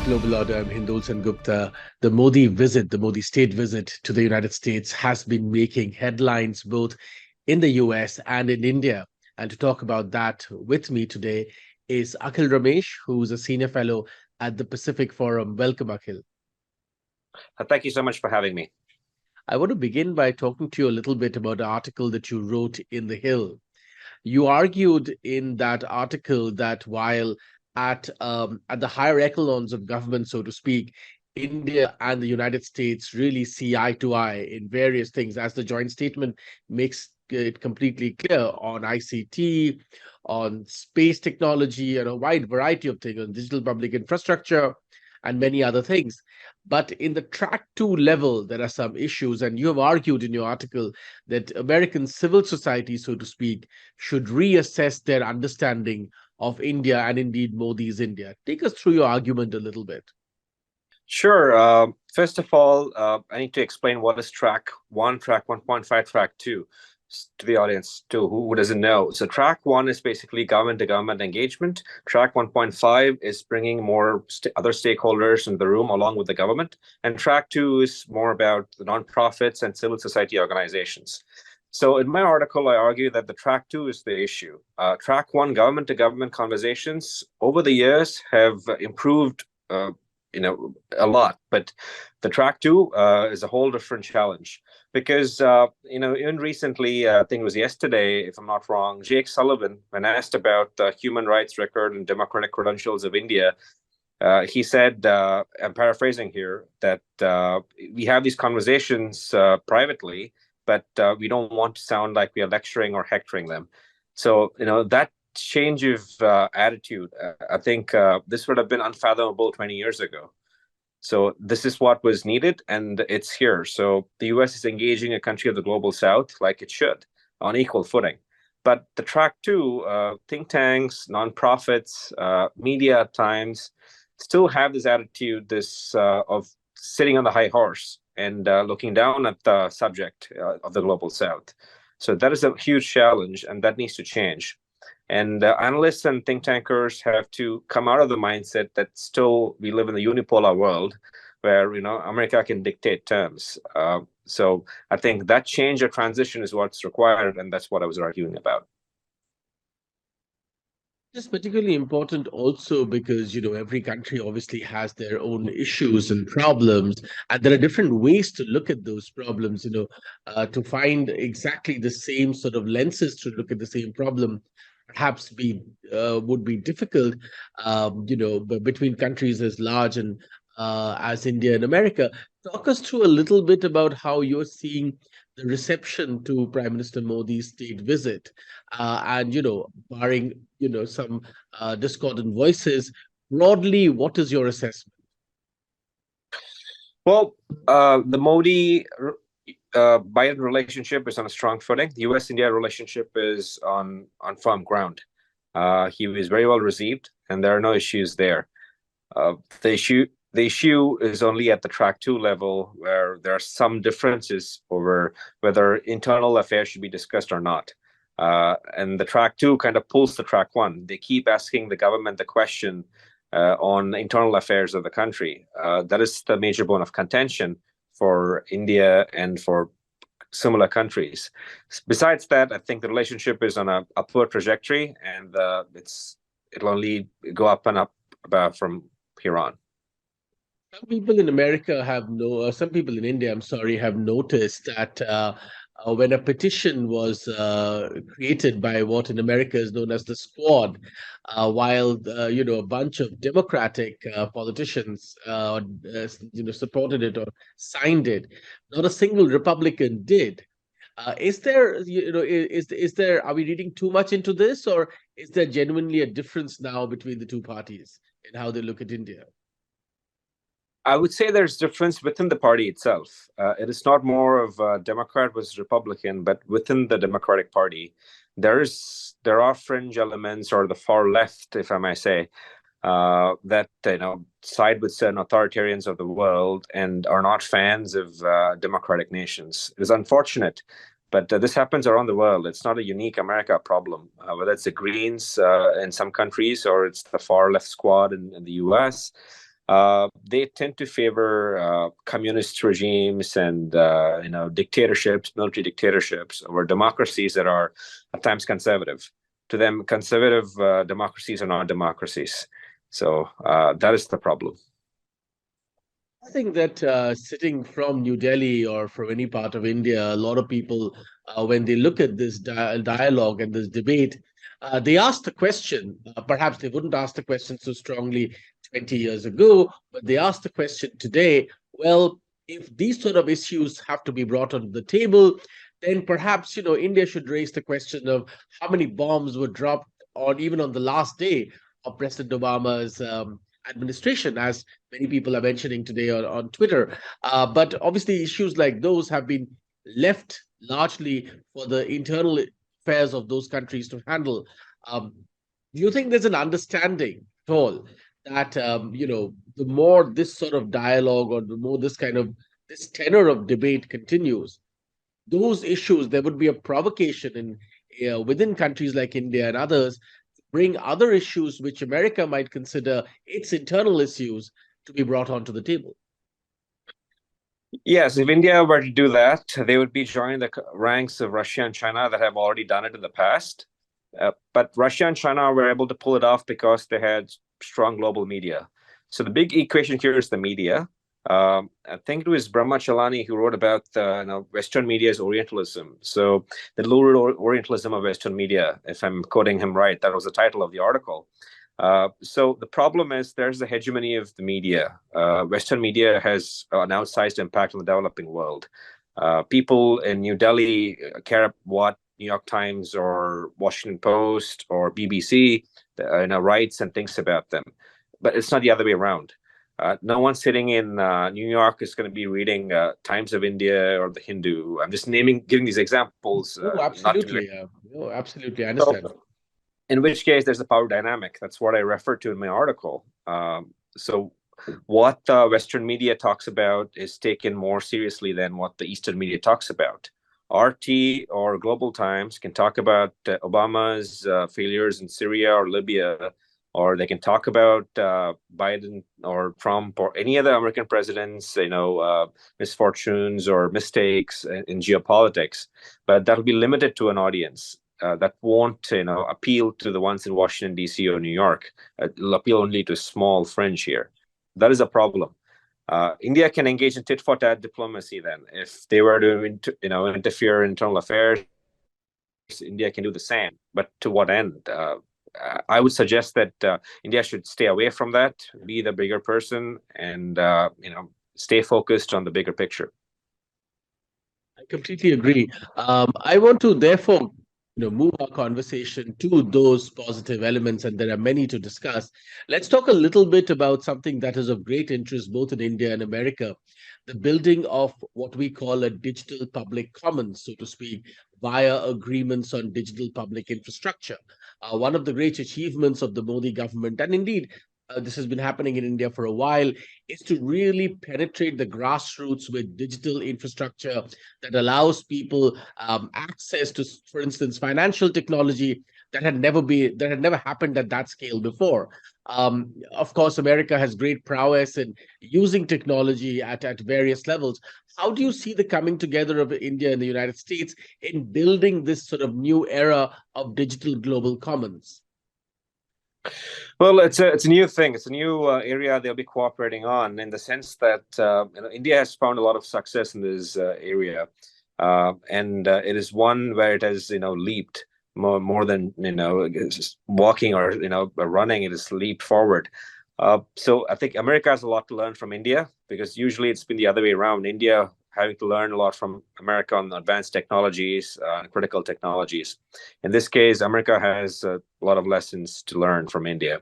Global Order. I'm Hindol Sengupta. The Modi visit, the Modi state visit to the United States has been making headlines both in the US and in India. And to talk about that with me today is Akhil Ramesh, who's a senior fellow at the Pacific Forum. Welcome, Akhil. Thank you so much for having me. I want to begin by talking to you a little bit about an article that you wrote in The Hill. You argued in that article that while at the higher echelons of government, so to speak, India and the United States really see eye to eye in various things, as the joint statement makes it completely clear on ICT, on space technology, and a wide variety of things, on digital public infrastructure, and many other things. But in the track two level, there are some issues, and you have argued in your article that American civil society, so to speak, should reassess their understanding of India and indeed Modi's India. Take us through your argument a little bit. Sure. First of all, I need to explain what is track 1, track 1.5, track 2 to the audience too, who doesn't know. So track 1 is basically government-to-government engagement. Track 1.5 is bringing more other stakeholders in the room along with the government. And track 2 is more about the nonprofits and civil society organizations. So in my article, I argue that the track 2 is the issue. Track 1, government-to-government conversations over the years have improved a lot, but the track 2 is a whole different challenge because even recently, I think it was yesterday, if I'm not wrong, Jake Sullivan, when asked about the human rights record and democratic credentials of India, he said, I'm paraphrasing here, that we have these conversations privately, but we don't want to sound like we are lecturing or hectoring them. So that change of attitude, I think this would have been unfathomable 20 years ago. So this is what was needed, and it's here. So the US is engaging a country of the global south like it should, on equal footing. But the track 2, think tanks, nonprofits, media at times still have this attitude, of sitting on the high horse and looking down at the subject of the global south. So that is a huge challenge, and that needs to change. And analysts and think tankers have to come out of the mindset that still we live in the unipolar world where America can dictate terms. So I think that change or transition is what's required, and that's what I was arguing about. It's particularly important also because every country obviously has their own issues and problems, and there are different ways to look at those problems. To find exactly the same sort of lenses to look at the same problem perhaps would be difficult, between countries as large and as India and America. Talk us through a little bit about how you're seeing the reception to Prime Minister Modi's state visit, and barring some discordant voices. Broadly, what is your assessment? Well, the Modi Biden relationship is on a strong footing. The US-India relationship is on firm ground. He was very well received, and there are no issues there. The issue is only at the track 2 level, where there are some differences over whether internal affairs should be discussed or not. And the track 2 kind of pulls the track 1. They keep asking the government the question on internal affairs of the country. That is the major bone of contention for India and for similar countries. Besides that, I think the relationship is on an upward trajectory, and it'll only go up and up from here on. Some people in some people in India, I'm sorry, have noticed that when a petition was created by what in America is known as the Squad, while a bunch of Democratic politicians supported it or signed it, not a single Republican did. Is there, are we reading too much into this, or is there genuinely a difference now between the two parties in how they look at India? I would say there's difference within the party itself. It is not more of a Democrat versus Republican, but within the Democratic Party, there are fringe elements, or the far left, if I may say, that side with certain authoritarians of the world and are not fans of democratic nations. It is unfortunate, but this happens around the world. It's not a unique America problem. Whether it's the Greens in some countries or it's the far left squad in the US. they tend to favor communist regimes and dictatorships, military dictatorships, over democracies that are at times conservative. To them, conservative democracies are not democracies. So that is the problem. I think that sitting from New Delhi or from any part of India, a lot of people, when they look at this dialogue and this debate, they ask the question. Perhaps they wouldn't ask the question so strongly 20 years ago, but they ask the question today. Well, if these sort of issues have to be brought onto the table, then perhaps India should raise the question of how many bombs were dropped on even on the last day of President Obama's administration, as many people are mentioning today on Twitter. But obviously, issues like those have been left largely for the internal affairs of those countries to handle. Do you think there's an understanding at all that the more this sort of dialogue or the more this tenor of debate continues, those issues there would be a provocation in within countries like India and others bring other issues which America might consider its internal issues to be brought onto the table? Yes, if India were to do that, they would be joining the ranks of Russia and China that have already done it in the past. But Russia and China were able to pull it off because they had strong global media. So the big equation here is the media. I think it was Brahma Chalani who wrote about Western media's Orientalism. So the lurid Orientalism of Western media, if I'm quoting him right, that was the title of the article. So the problem is there's the hegemony of the media. Western media has an outsized impact on the developing world. People in New Delhi care what New York Times or Washington Post or BBC writes and thinks about them, but it's not the other way around. No one sitting in New York is going to be reading Times of India or the Hindu. I'm just giving these examples. Absolutely. Absolutely. I understand. So, in which case, there's a power dynamic. That's what I referred to in my article. So what Western media talks about is taken more seriously than what the Eastern media talks about. RT or Global Times can talk about Obama's failures in Syria or Libya, or they can talk about Biden or Trump or any other American presidents, misfortunes or mistakes in geopolitics, but that'll be limited to an audience. That won't, appeal to the ones in Washington, D.C. or New York. It'll appeal only to a small fringe here. That is a problem. India can engage in tit-for-tat diplomacy then. If they were to, interfere in internal affairs, India can do the same. But to what end? I would suggest that India should stay away from that, be the bigger person, and stay focused on the bigger picture. I completely agree. I want to therefore move our conversation to those positive elements, and there are many to discuss. Let's talk a little bit about something that is of great interest both in India and America, the building of what we call a digital public commons, so to speak, via agreements on digital public infrastructure. One of the great achievements of the Modi government, and indeed this has been happening in India for a while, is to really penetrate the grassroots with digital infrastructure that allows people access to, for instance, financial technology that had never happened at that scale before. Of course, America has great prowess in using technology at various levels. How do you see the coming together of India and the United States in building this sort of new era of digital global commons? Well, it's a new thing. It's a new area they'll be cooperating on, in the sense that India has found a lot of success in this area, and it is one where it has leaped more than just walking or running. It has leaped forward. So I think America has a lot to learn from India, because usually it's been the other way around. India having to learn a lot from America on advanced technologies, critical technologies. In this case, America has a lot of lessons to learn from India.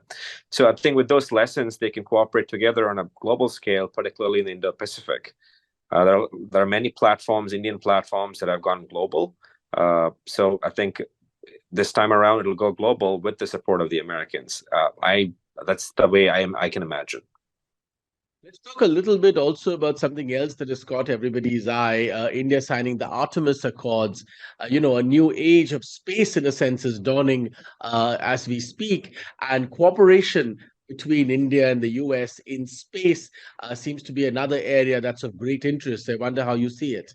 So I think with those lessons, they can cooperate together on a global scale, particularly in the Indo-Pacific. There are many platforms, Indian platforms, that have gone global. So I think this time around, it'll go global with the support of the Americans. That's the way I can imagine. Let's talk a little bit also about something else that has caught everybody's eye. India signing the Artemis Accords. A new age of space, in a sense, is dawning as we speak. And cooperation between India and the US in space seems to be another area that's of great interest. I wonder how you see it.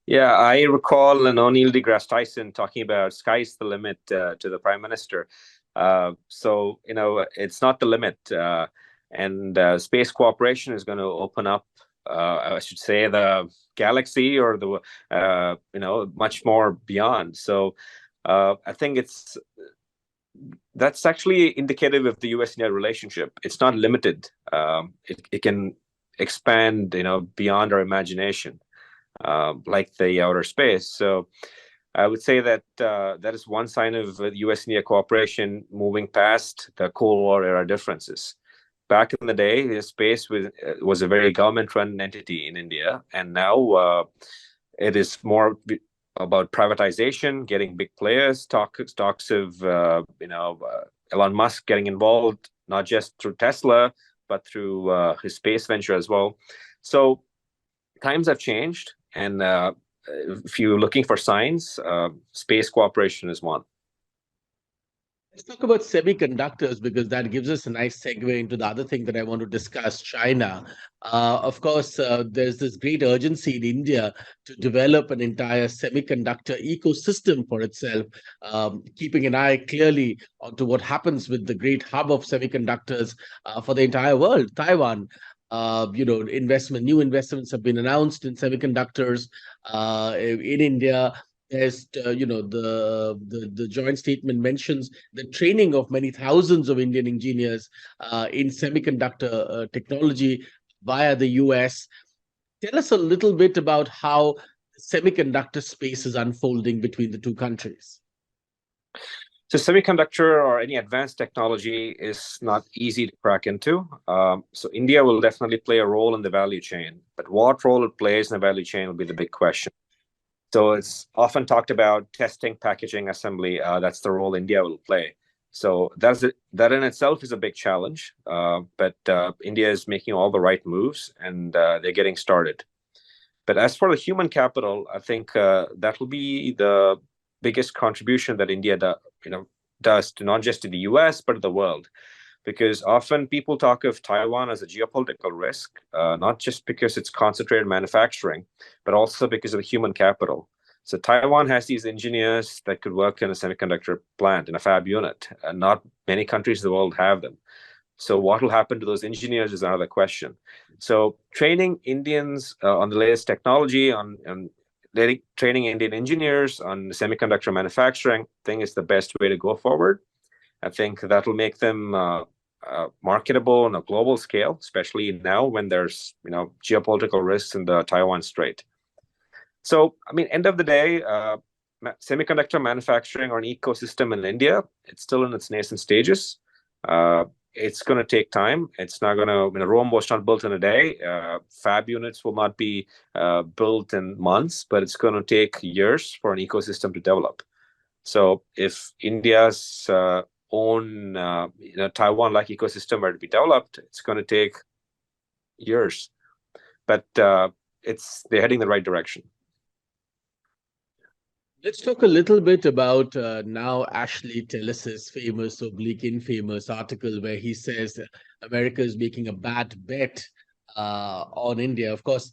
Yeah, I recall an O'Neill deGrasse Tyson talking about sky's the limit to the prime minister. So, it's not the limit. And space cooperation is going to open up, I should say, the galaxy or much more beyond. So I think that's actually indicative of the US-India relationship. It's not limited. It can expand, beyond our imagination, like the outer space. So I would say that that is one sign of U.S.-India cooperation moving past the Cold War era differences. Back in the day, space was a very government-run entity in India, and now it is more about privatization, getting big players. Talks of Elon Musk getting involved, not just through Tesla, but through his space venture as well. So times have changed, and if you're looking for signs, space cooperation is one. Let's talk about semiconductors because that gives us a nice segue into the other thing that I want to discuss, China. Of course, there's this great urgency in India to develop an entire semiconductor ecosystem for itself, keeping an eye clearly onto what happens with the great hub of semiconductors for the entire world, Taiwan. New investments have been announced in semiconductors in India. There's, the joint statement mentions the training of many thousands of Indian engineers in semiconductor technology via the US. Tell us a little bit about how semiconductor space is unfolding between the two countries. So semiconductor or any advanced technology is not easy to crack into. So India will definitely play a role in the value chain, but what role it plays in the value chain will be the big question. So it's often talked about testing, packaging, assembly. That's the role India will play. So that in itself is a big challenge. But India is making all the right moves, and they're getting started. But as for the human capital, I think that will be the biggest contribution that India does to not just to the US but to the world. Because often people talk of Taiwan as a geopolitical risk, not just because it's concentrated manufacturing, but also because of the human capital. So Taiwan has these engineers that could work in a semiconductor plant, in a fab unit, and not many countries in the world have them. So what will happen to those engineers is another question. So training Indians on the latest technology, on training Indian engineers on semiconductor manufacturing, I think is the best way to go forward. I think that will make them marketable on a global scale, especially now when there's geopolitical risks in the Taiwan Strait. So, I mean, end of the day, semiconductor manufacturing or an ecosystem in India, it's still in its nascent stages. It's going to take time. It's not going to, Rome was not built in a day. Fab units will not be built in months, but it's going to take years for an ecosystem to develop. So if India's own Taiwan-like ecosystem were to be developed, it's going to take years, but they're heading the right direction. Let's talk a little bit about now Ashley Tellis's famous oblique infamous article where he says America is making a bad bet on India. Of course,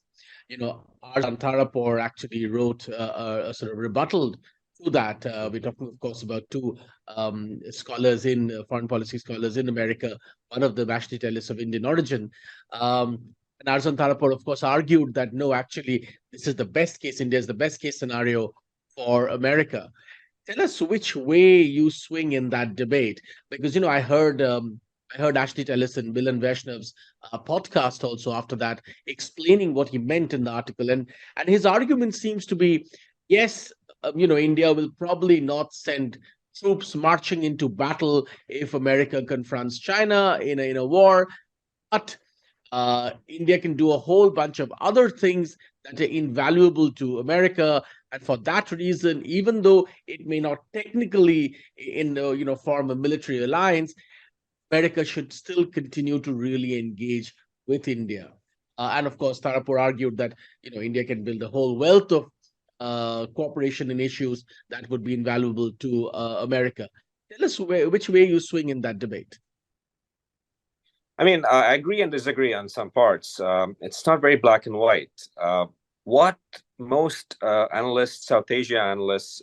Arjun Tharapur actually wrote a sort of rebuttal to that. We're talking, of course, about two scholars foreign policy scholars in America, one of them Ashley Tellis of Indian origin. And Arjun Tharapur, of course, argued that no, actually, this is the best case. India is the best case scenario for America. Tell us which way you swing in that debate, because I heard Ashley Tellis and Milan Vaishnav's podcast also after that, explaining what he meant in the article, and his argument seems to be, yes, India will probably not send troops marching into battle if America confronts China in a war, but India can do a whole bunch of other things that are invaluable to America, and for that reason, even though it may not technically, form a military alliance, America should still continue to really engage with India. And of course, Tharapur argued that India can build a whole wealth of cooperation in issues that would be invaluable to America. Tell us which way you swing in that debate. I mean, I agree and disagree on some parts. It's not very black and white. What most analysts, South Asia analysts,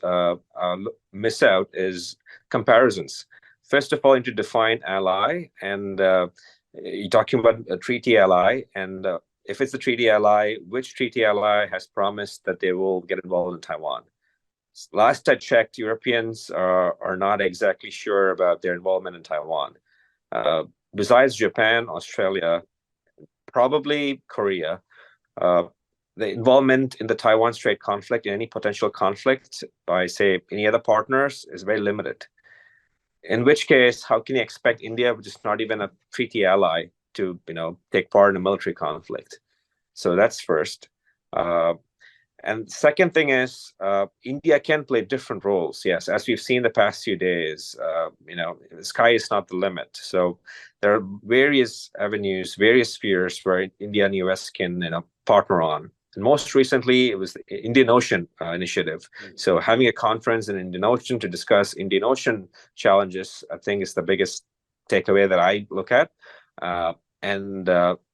miss out is comparisons. First of all, you need to define ally, and you're talking about a treaty ally, and if it's a treaty ally, which treaty ally has promised that they will get involved in Taiwan? Last I checked, Europeans are not exactly sure about their involvement in Taiwan. Besides Japan, Australia, probably Korea, the involvement in the Taiwan Strait conflict, in any potential conflict by, say, any other partners is very limited. In which case, how can you expect India, which is not even a treaty ally, to take part in a military conflict? So that's first. And second thing is, India can play different roles. Yes, as we've seen the past few days, the sky is not the limit. So there are various avenues, various spheres where India and US can partner on. And most recently, it was the Indian Ocean Initiative. So having a conference in Indian Ocean to discuss Indian Ocean challenges, I think, is the biggest takeaway that I look at. And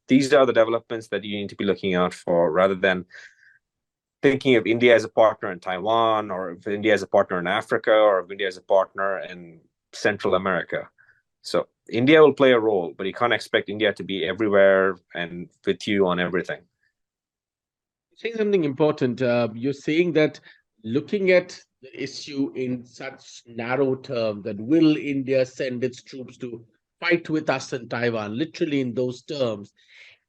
these are the developments that you need to be looking out for, rather than thinking of India as a partner in Taiwan, or if India as a partner in Africa, or if India as a partner in Central America. So India will play a role, but you can't expect India to be everywhere and with you on everything. Saying something important. You're saying that looking at the issue in such narrow terms, that will India send its troops to fight with us in Taiwan, literally in those terms,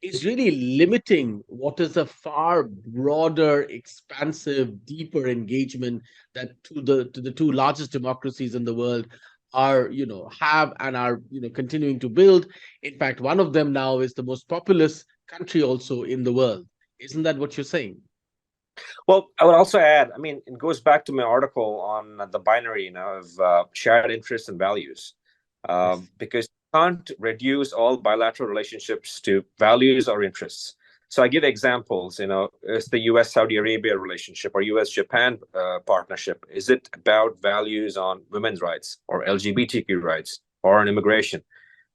is really limiting what is a far broader, expansive, deeper engagement that the two largest democracies in the world are, have and are, continuing to build. In fact, one of them now is the most populous country also in the world. Isn't that what you're saying? Well, I would also add, I mean, it goes back to my article on the binary, of shared interests and values, because you can't reduce all bilateral relationships to values or interests. So I give examples, it's the US-Saudi Arabia relationship or US-Japan partnership. Is it about values on women's rights or LGBTQ rights or on immigration?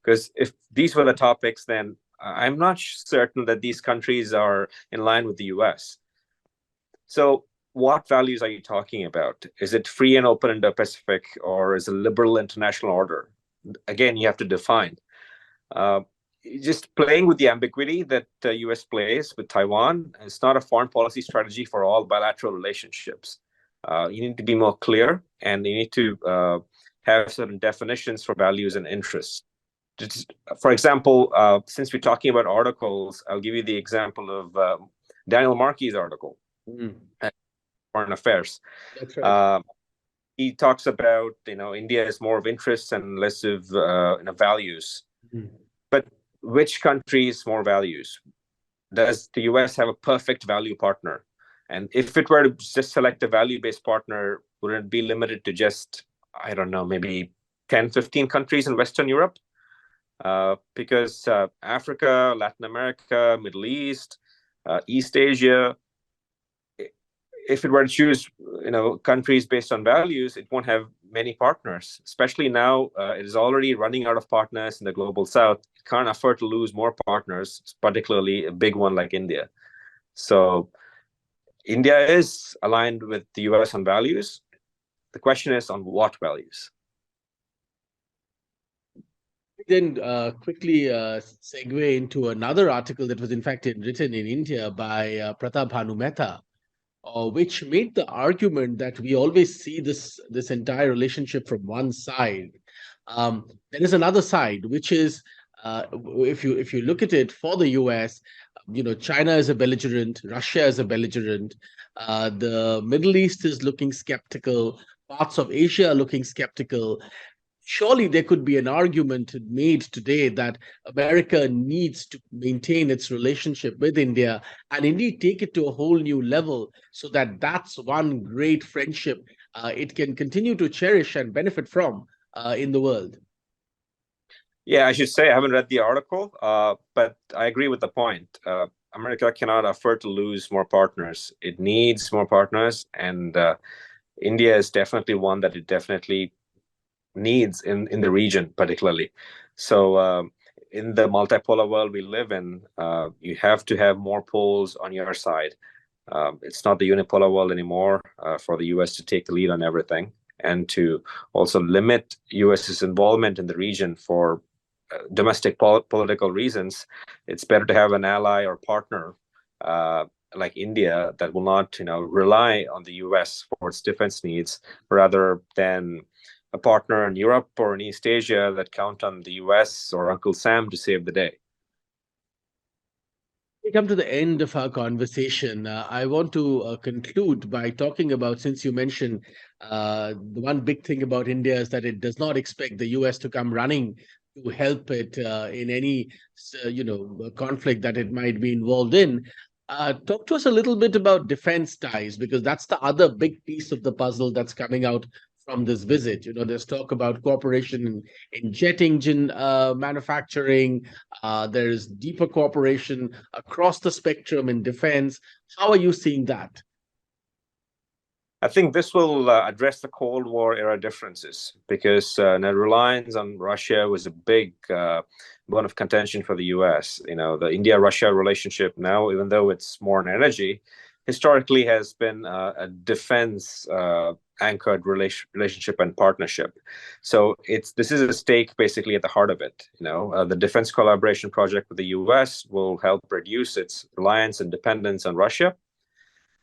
Because if these were the topics, then I'm not certain that these countries are in line with the US. So what values are you talking about? Is it free and open Indo-Pacific, or is it liberal international order? Again, you have to define. Just playing with the ambiguity that the US plays with Taiwan is not a foreign policy strategy for all bilateral relationships. You need to be more clear, and you need to have certain definitions for values and interests. For example, since we're talking about articles, I'll give you the example of Daniel Markey's article, Foreign Affairs. That's right. He talks about, India is more of interests and less of values. But which country is more values? Does the US have a perfect value partner? And if it were to just select a value-based partner, would it be limited to just, I don't know, maybe 10, 15 countries in Western Europe? Because Africa, Latin America, Middle East, East Asia, if it were to choose, countries based on values, it won't have many partners. Especially now, it is already running out of partners in the global South. It can't afford to lose more partners, particularly a big one like India. So India is aligned with the US on values. The question is on what values? Then quickly segue into another article that was in fact written in India by Pratap Bhanumehta, which made the argument that we always see this entire relationship from one side. There is another side, which is if you look at it, for the US, China is a belligerent, Russia is a belligerent, the Middle East is looking skeptical, parts of Asia are looking skeptical. Surely there could be an argument made today that America needs to maintain its relationship with India and indeed take it to a whole new level, so that that's one great friendship it can continue to cherish and benefit from in the world. Yeah, I should say I haven't read the article, but I agree with the point. America cannot afford to lose more partners. It needs more partners, and India is definitely one that it definitely needs in the region, particularly. So in the multipolar world we live in, you have to have more poles on your side. It's not the unipolar world anymore for the US to take the lead on everything, and to also limit US's involvement in the region for domestic political reasons. It's better to have an ally or partner like India that will not, rely on the US for its defense needs, rather than a partner in Europe or in East Asia that count on the US or Uncle Sam to save the day. We come to the end of our conversation. I want to conclude by talking about, since you mentioned the one big thing about India is that it does not expect the US to come running to help it in any, conflict that it might be involved in. Talk to us a little bit about defense ties, because that's the other big piece of the puzzle that's coming out from this visit. There's talk about cooperation in jet engine manufacturing. There's deeper cooperation across the spectrum in defense. How are you seeing that? I think this will address the Cold War era differences, because the reliance on Russia was a big bone of contention for the US. The India-Russia relationship now, even though it's more on energy, historically has been a defense anchored relationship and partnership. So this is a stake basically at the heart of it. The defense collaboration project with the US will help reduce its reliance and dependence on Russia.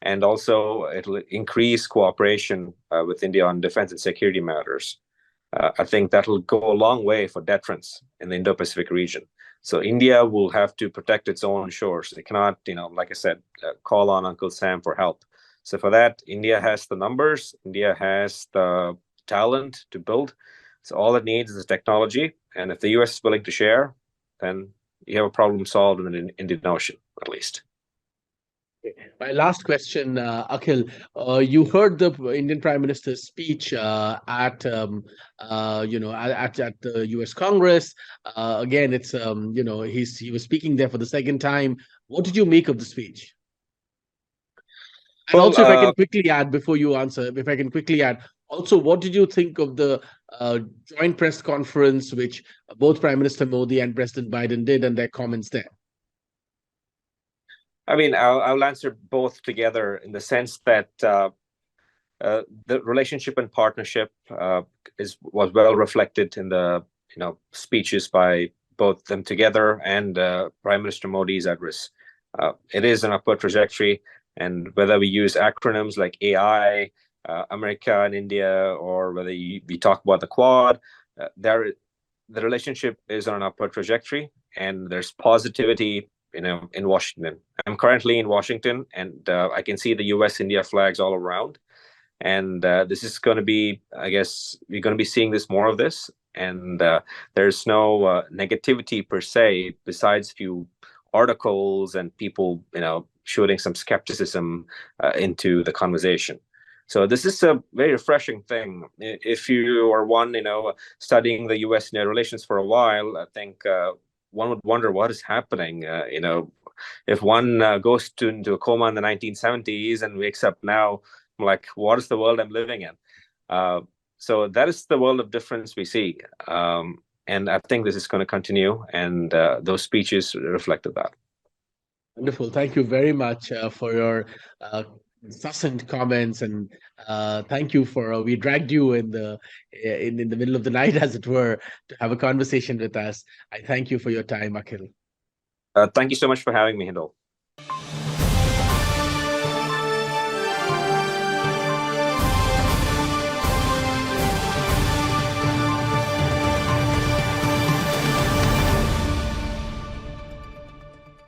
And also it'll increase cooperation with India on defense and security matters. I think that'll go a long way for deterrence in the Indo-Pacific region. So India will have to protect its own shores. It cannot, like I said, call on Uncle Sam for help. So for that, India has the numbers, India has the talent to build. So all it needs is technology. And if the US is willing to share, then you have a problem solved in the Indian Ocean, at least. My last question, Akhil. You heard the Indian Prime Minister's speech at the U.S. Congress. Again, it's he was speaking there for the second time. What did you make of the speech? And also, if I can quickly add before you answer, if I can quickly add, also, what did you think of the joint press conference which both Prime Minister Modi and President Biden did, and their comments there? I mean, I'll answer both together, in the sense that the relationship and partnership was well reflected in the speeches by both them together and Prime Minister Modi's address. It is an upward trajectory, and whether we use acronyms like AI, America and India, or whether we talk about the Quad, the relationship is on an upward trajectory, and there's positivity in Washington. I'm currently in Washington, and I can see the US-India flags all around. And this is going to be, I guess, we're going to be seeing more of this. And there's no negativity per se, besides few articles and people, shooting some skepticism into the conversation. So this is a very refreshing thing. If you are one, studying the US-India relations for a while, I think one would wonder what is happening. If one goes into a coma in the 1970s and wakes up now, I'm like, what is the world I'm living in? So that is the world of difference we see. And I think this is going to continue. And those speeches reflected that. Wonderful. Thank you very much for your incessant comments, and thank you for we dragged you in the middle of the night, as it were, to have a conversation with us. I thank you for your time, Akhil. Thank you so much for having me, Hindol.